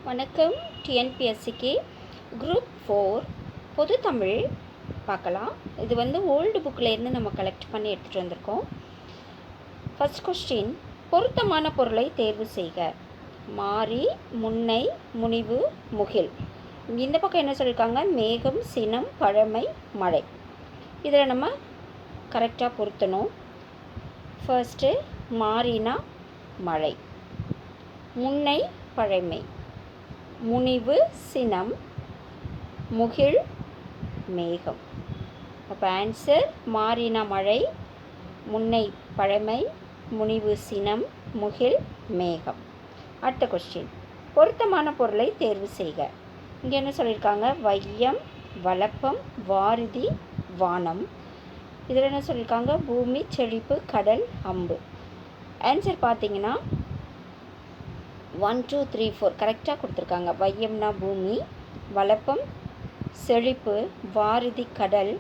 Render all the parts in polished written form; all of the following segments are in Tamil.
வணக்கம். டிஎன்பிஎஸ்சிக்கு குரூப் 4 பொது தமிழ் பார்க்கலாம். இது ஓல்டு புக்கில் இருந்து நம்ம கலெக்ட் பண்ணி எடுத்துகிட்டு வந்திருக்கோம். ஃபர்ஸ்ட் கொஸ்டின், பொருத்தமான பொருளை தேர்வு செய்க. மாறி, முன்னை, முனிவு, முகில். இந்த பக்கம் என்ன சொல்லியிருக்காங்க? மேகம், சினம், பழமை, மழை. இதில் நம்ம கரெக்டாக பொருத்தணும். ஃபர்ஸ்ட்டு மாறினா மழை, முன்னை பழமை, முனிவு சினம், முகில் மேகம். அப்போ ஆன்சர் மாறினா மழை, முன்னை பழமை, முனிவு சினம், முகில் மேகம். அடுத்த கொஸ்டின், பொருத்தமான பொருளை தேர்வு செய்க. இங்கே என்ன சொல்லியிருக்காங்க? வையம், வளப்பம், வாரிதி, வானம். இதில் என்ன சொல்லியிருக்காங்க? பூமி, செழிப்பு, கடல், அம்பு. ஆன்சர் பார்த்தீங்கன்னா 1 2 3 4 கரெக்டாக கொடுத்துருக்காங்க. வையம்னா பூமி, வளப்பம் செழிப்பு, வாரிதி கடல்,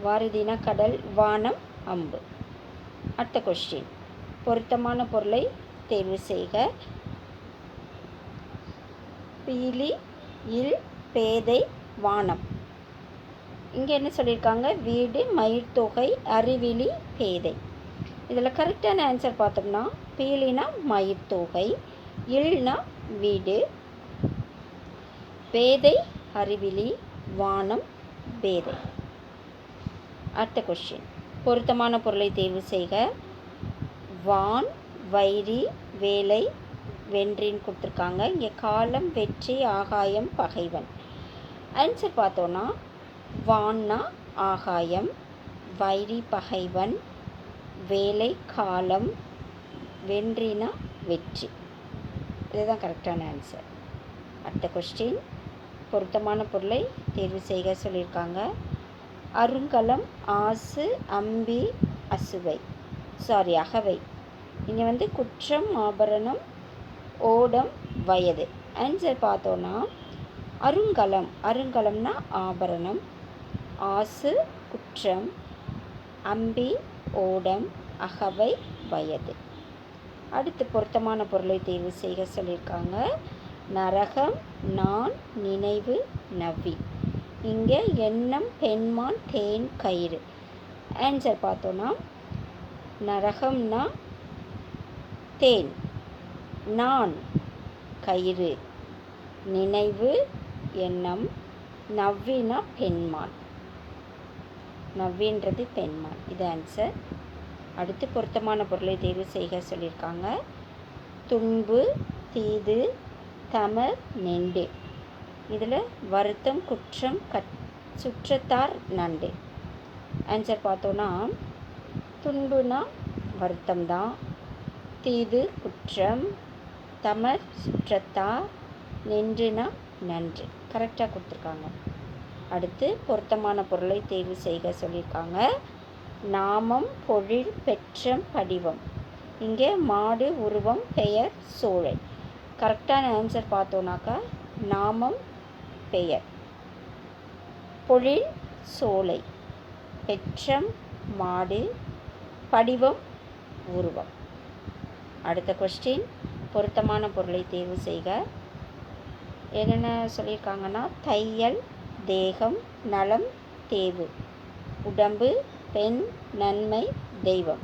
வாரிதினா கடல், வானம் அம்பு. அடுத்த கொஸ்டின், பொருத்தமான பொருளை தேர்வு செய்க. பீலி, இல், பேதை, வானம். இங்கே என்ன சொல்லியிருக்காங்க? வீடு, மயிர்த்தொகை, அறிவிலி, பேதை. இதில் கரெக்டான ஆன்சர் பார்த்தோம்னா பீலினா மயிர்த்தொகை, இல்னா வீடு, பேதை அறிவிலி, வானம் பேதை. அடுத்த கொஸ்டின், பொருத்தமான பொருளை தேர்வு செய்க. வான், வைரி, வேலை, வென்றின்னு கொடுத்துருக்காங்க. இங்கே காலம், வெற்றி, ஆகாயம், பகைவன். ஆன்சர் பார்த்தோன்னா வான்னா ஆகாயம், வைரி பகைவன், வேலை காலம், வென்றினா வெற்றி. இதுதான் கரெக்டான ஆன்சர். அடுத்த கொஸ்டின், பொருத்தமான பொருளை தேர்வு செய்க சொல்லியிருக்காங்க. அருங்கலம், ஆசு, அம்பி, அகவை. இங்கே குற்றம், ஆபரணம், ஓடம், வயது. ஆன்சர் பார்த்தோன்னா அருங்கலம், அருங்கலம்னா ஆபரணம், ஆசு குற்றம், அம்பி ஓடம், அகவை வயது. அடுத்து பொருத்தமான பொருளை தேர்வு செய்க சொல்லியிருக்காங்க. நரகம், நான், நினைவு, நவ்வி. இங்கே எண்ணம், பெண்மான், தேன், கயிறு. ஆன்சர் பார்த்தோன்னா நரகம்னா தேன், நான் கயிறு, நினைவு எண்ணம், நவ்வினா பெண்மான், நவ்வின்றது பெண்மான். இது ஆன்சர். அடுத்து பொருத்தமான பொருளை தேர்வு செய்க சொல்லியிருக்காங்க. துன்பு, தீது, தமர், நெண்டு. இதில் வருத்தம், குற்றம், சுற்றத்தார், நண்டு. ஆன்சர் பார்த்தோன்னா துன்புனா வருத்தம் தான், தீது குற்றம், தமர் சுற்றத்தார், நென்றுனா நன்று. கரெக்டாக கொடுத்துருக்காங்க. அடுத்து பொருத்தமான பொருளை தேர்வு செய்க சொல்லியிருக்காங்க. நாமம், பொழில், பெற்றம், படிவம். இங்கே மாடு, உருவம், பெயர், சோலை. கரெக்டான ஆன்சர் பார்த்தோன்னாக்கா நாமம் பெயர், பொழில் சோலை, பெற்றம் மாடு, படிவம் உருவம். அடுத்த கொஸ்டின், பொருத்தமான பொருளை தேர்வு செய்க. என்னென்ன சொல்லியிருக்காங்கன்னா தையல், தேகம், நலம், தேவு, உடம்பு, பெண், நன்மை, தெய்வம்.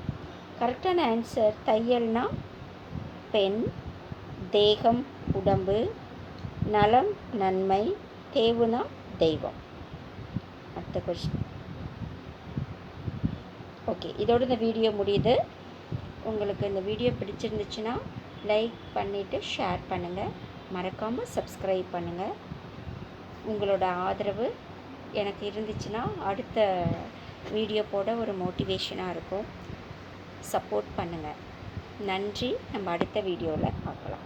கரெக்டான ஆன்சர் தையல்னா பெண், தேகம் உடம்பு, நலம் நன்மை, தேவுனா தெய்வம். அடுத்த கொஸ்டின். ஓகே, இதோடு இந்த வீடியோ முடியுது. உங்களுக்கு இந்த வீடியோ பிடிச்சிருந்துச்சுன்னா லைக் பண்ணிவிட்டு ஷேர் பண்ணுங்கள். மறக்காமல் சப்ஸ்கிரைப் பண்ணுங்கள். உங்களோட ஆதரவு எனக்கு இருந்துச்சுன்னா அடுத்த வீடியோ போட ஒரு மோட்டிவேஷனாக இருக்கும். சப்போர்ட் பண்ணுங்கள். நன்றி. நம்ம அடுத்த வீடியோவில் பார்க்கலாம்.